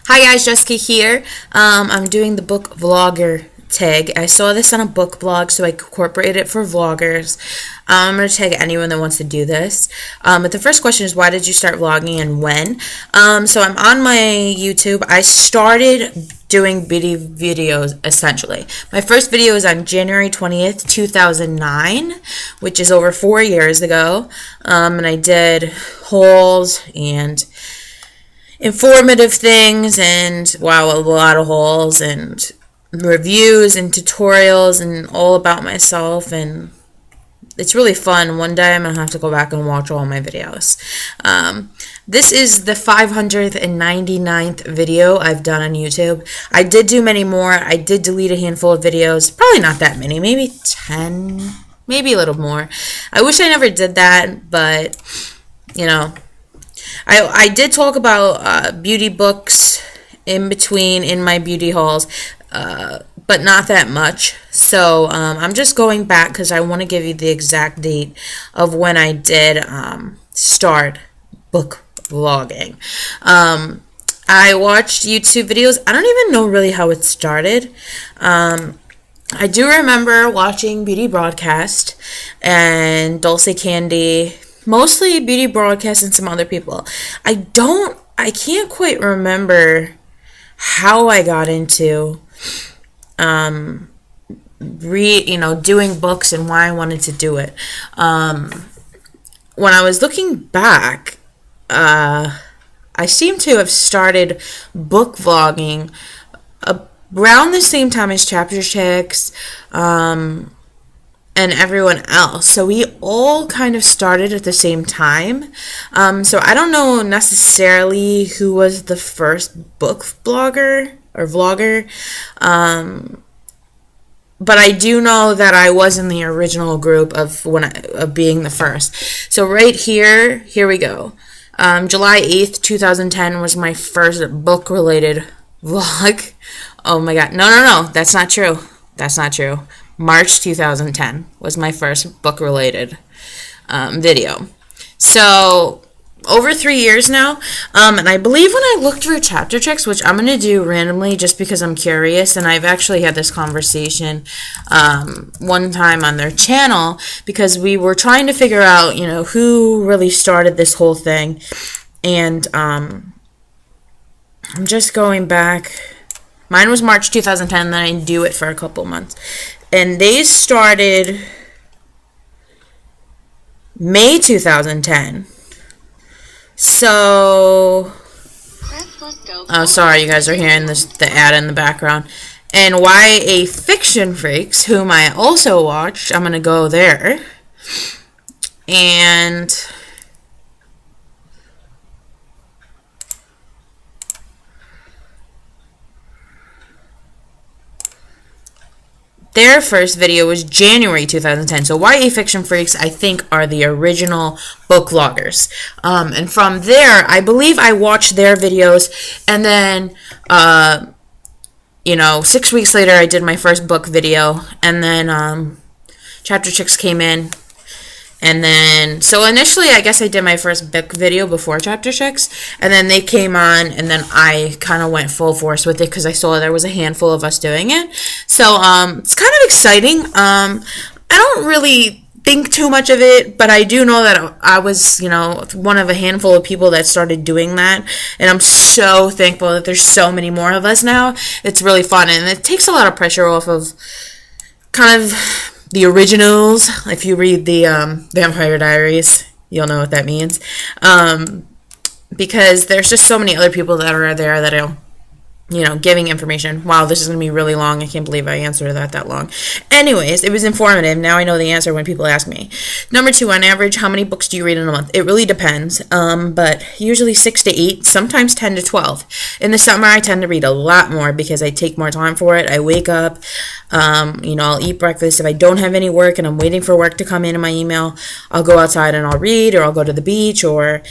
Hi guys, Jessica here. I'm doing the book vlogger tag. I saw this on a book blog, so I incorporated it for vloggers. I'm going to tag anyone that wants to do this. But the first question is, why did you start vlogging and when? So I'm on my YouTube. I started doing beauty videos, essentially. My first video was on January 20th, 2009, which is over 4 years ago. And I did hauls and informative things and a lot of hauls and reviews and tutorials and all about myself, and it's really fun. One day I'm gonna have to go back and watch all my videos. This is the 599th video I've done on YouTube. I did do many more. I did delete a handful of videos, probably not that many, maybe 10, maybe a little more. I wish I never did that, but you know, I did talk about beauty books in between in my beauty hauls, but not that much. So I'm just going back because I want to give you the exact date of when I did start book vlogging. I watched YouTube videos. I don't even know really how it started. I do remember watching Beauty Broadcast and Dulce Candy, mostly Beauty Broadcast and some other people. I can't quite remember how I got into doing books and why I wanted to do it. When I was looking back, I seem to have started book vlogging around the same time as Chapter Chicks, and everyone else. So we all kind of started at the same time. So I don't know necessarily who was the first book blogger or vlogger. But I do know that I was in the original group of being the first. So right here we go. July 8th, 2010 was my first book related vlog. Oh my god. No, that's not true. March 2010 was my first book-related video. So, over 3 years now, and I believe when I looked for Chapter Chicks, which I'm going to do randomly just because I'm curious, and I've actually had this conversation one time on their channel, because we were trying to figure out, who really started this whole thing, and I'm just going back. Mine was March 2010, then I didn't do it for a couple months. And they started May 2010. So, oh, sorry, you guys are hearing the ad in the background. And YA Fiction Freaks, whom I also watched, I'm going to go there. And their first video was January 2010. So YA Fiction Freaks, I think, are the original book vloggers. And from there, I believe I watched their videos. And then, 6 weeks later, I did my first book video. And then Chapter Chicks came in. And then, so initially, I guess I did my first book video before Chapter Chicks, and then they came on, and then I kind of went full force with it because I saw there was a handful of us doing it. So, it's kind of exciting. I don't really think too much of it, but I do know that I was, one of a handful of people that started doing that, and I'm so thankful that there's so many more of us now. It's really fun, and it takes a lot of pressure off of kind of the originals. If you read the Vampire Diaries, you'll know what that means. Because there's just so many other people that are there that are, giving information. Wow, this is going to be really long. I can't believe I answered that long. Anyways, it was informative. Now I know the answer when people ask me. Number 2, on average, how many books do you read in a month? It really depends, but usually 6 to 8, sometimes 10 to 12. In the summer, I tend to read a lot more because I take more time for it. I wake up, I'll eat breakfast. If I don't have any work and I'm waiting for work to come in my email, I'll go outside and I'll read, or I'll go to the beach, or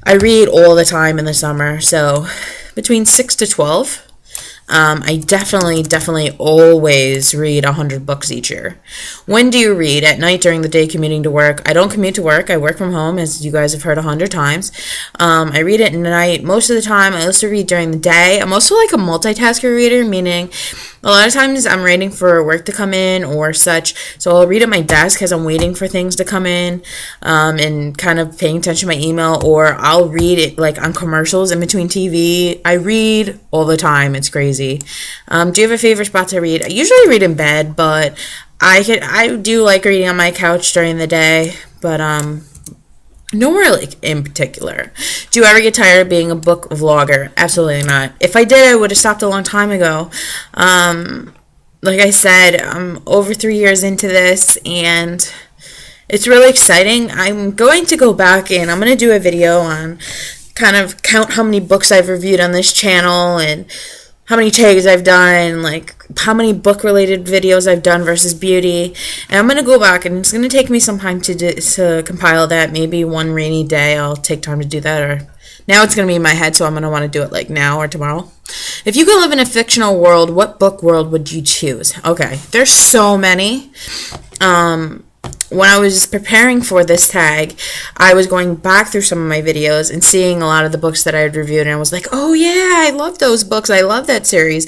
I read all the time in the summer. So between 6 to 12. I definitely always read 100 books each year. When do you read? At night, during the day, commuting to work? I don't commute to work. I work from home, as you guys have heard 100 times. I read at night most of the time. I also read during the day. I'm also like a multitasker reader, meaning a lot of times I'm waiting for work to come in or such. So I'll read at my desk as I'm waiting for things to come in, and kind of paying attention to my email, or I'll read it like on commercials in between TV. I read all the time. It's crazy. Do you have a favorite spot to read? I usually read in bed, but I do like reading on my couch during the day, but nowhere like in particular. Do you ever get tired of being a book vlogger? Absolutely not. If I did, I would have stopped a long time ago. Like I said, I'm over 3 years into this, and it's really exciting. I'm going to go back and I'm going to do a video on kind of count how many books I've reviewed on this channel and how many tags I've done, like how many book-related videos I've done versus beauty. And I'm going to go back, and it's going to take me some time to compile that. Maybe one rainy day I'll take time to do that, or now it's going to be in my head, so I'm going to want to do it like now or tomorrow. If you could live in a fictional world, what book world would you choose? Okay, there's so many. When I was preparing for this tag, I was going back through some of my videos and seeing a lot of the books that I had reviewed, and I was like, oh yeah, I love those books. I love that series.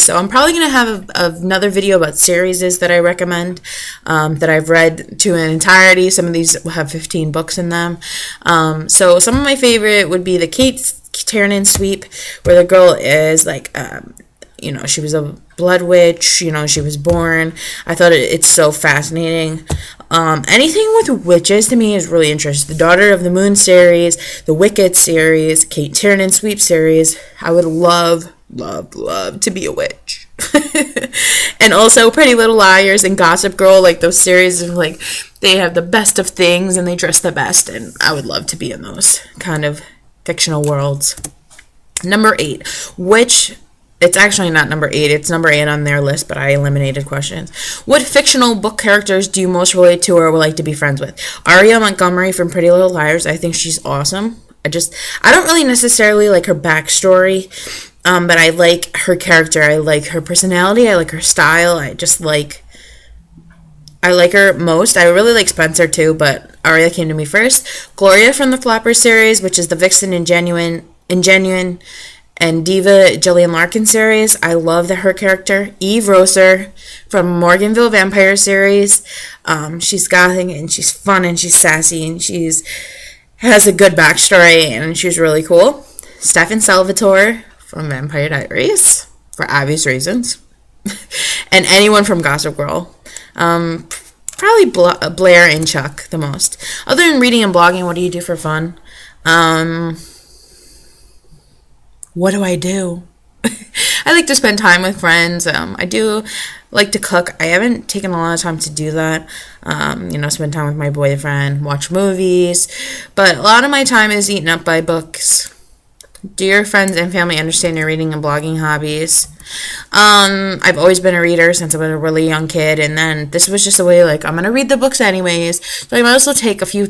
So I'm probably going to have another video about series that I recommend, that I've read to an entirety. Some of these will have 15 books in them. So some of my favorite would be the Kate Tiernan sweep, where the girl is like, she was a blood witch, she was born. I thought it's so fascinating. Anything with witches to me is really interesting. The Daughter of the Moon series, the Wicked series, Kate Tiernan Sweep series. I would love to be a witch. And also Pretty Little Liars and Gossip Girl, like those series of like, they have the best of things and they dress the best, and I would love to be in those kind of fictional worlds. Number 8, it's actually not number 8. It's number 8 on their list, but I eliminated questions. What fictional book characters do you most relate to or would like to be friends with? Aria Montgomery from Pretty Little Liars. I think she's awesome. I don't really necessarily like her backstory, but I like her character. I like her personality. I like her style. I like her most. I really like Spencer too, but Aria came to me first. Gloria from the Flopper series, which is the Vixen Ingenuine and Diva Gillian Larkin series. I love her character. Eve Roser from Morganville Vampire series. She's gothic and she's fun and she's sassy and has a good backstory and she's really cool. Stefan Salvatore from Vampire Diaries, for obvious reasons. And anyone from Gossip Girl. Probably Blair and Chuck the most. Other than reading and blogging, what do you do for fun? What do I do? I like to spend time with friends. I do like to cook. I haven't taken a lot of time to do that. Spend time with my boyfriend, watch movies. But a lot of my time is eaten up by books. Do your friends and family understand your reading and blogging hobbies? I've always been a reader since I was a really young kid, and then this was just a way, like, I'm gonna read the books anyways, so I might also take a few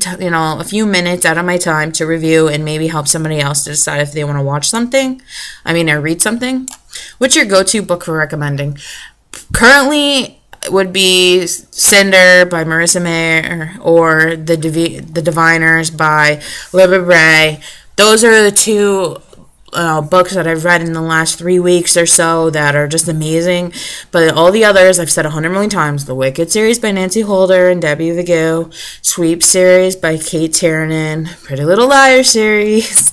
minutes out of my time to review and maybe help somebody else to decide if they want to watch something, or read something. What's your go-to book for recommending? Currently would be Cinder by Marissa Mayer or The Diviners by Libba Bray. Those are the two books that I've read in the last 3 weeks or so that are just amazing. But all the others, I've said 100 million times. The Wicked series by Nancy Holder and Debbie Vigil. Sweep series by Kate Tiernan. Pretty Little Liars series.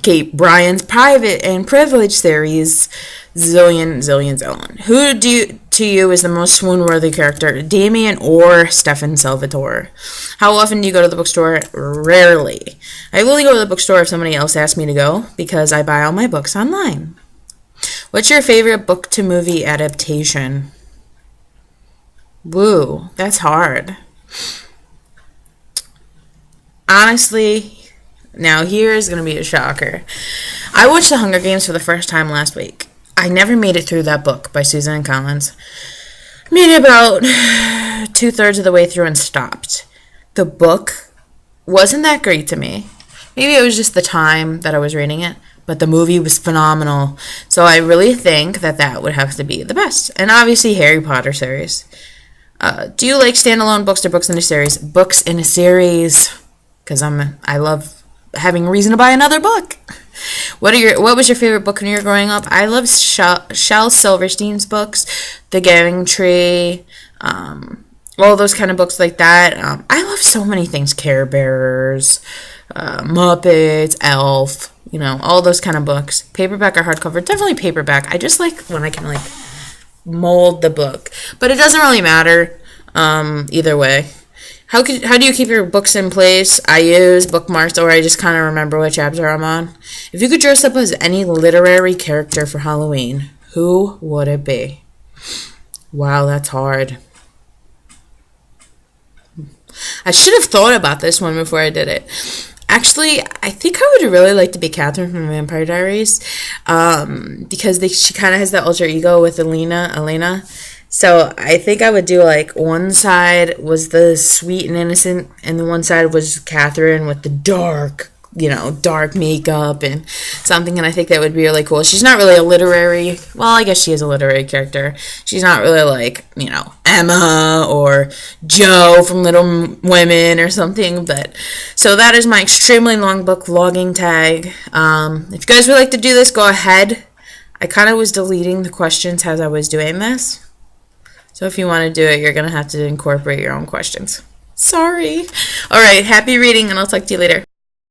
Kate Bryan's Private and Privilege series. Zillion. Who to you is the most swoon-worthy character, Damien or Stefan Salvatore? How often do you go to the bookstore? Rarely. I only go to the bookstore if somebody else asks me to go, because I buy all my books online. What's your favorite book-to-movie adaptation? Woo, that's hard. Honestly, now here's going to be a shocker. I watched The Hunger Games for the first time last week. I never made it through that book by Suzanne Collins. Made it about 2/3 of the way through and stopped. The book wasn't that great to me. Maybe it was just the time that I was reading it, but the movie was phenomenal. So I really think that that would have to be the best. And obviously Harry Potter series. Do you like standalone books or books in a series? Books in a series, because I love having a reason to buy another book. What was your favorite book when you were growing up? I love Shel Silverstein's books, The Giving Tree, all those kind of books like that. I love so many things. Care Bearers, Muppets, Elf, all those kind of books. Paperback or hardcover? Definitely paperback. I just like when I can mold the book, but it doesn't really matter either way. How do you keep your books in place? I use bookmarks, or I just kind of remember what chapter I'm on. If you could dress up as any literary character for Halloween, who would it be? Wow, that's hard. I should have thought about this one before I did it. Actually, I think I would really like to be Catherine from Vampire Diaries, because she kind of has that alter ego with Elena. So I think I would do one side was the sweet and innocent, and the one side was Catherine with the dark makeup and something. And I think that would be really cool. She's not really I guess she is a literary character. She's not really Emma or Joe from Little Women or something. But so that is my extremely long book vlogging tag. If you guys would like to do this, go ahead. I kind of was deleting the questions as I was doing this. So if you want to do it, you're going to have to incorporate your own questions. Sorry. All right. Happy reading, and I'll talk to you later.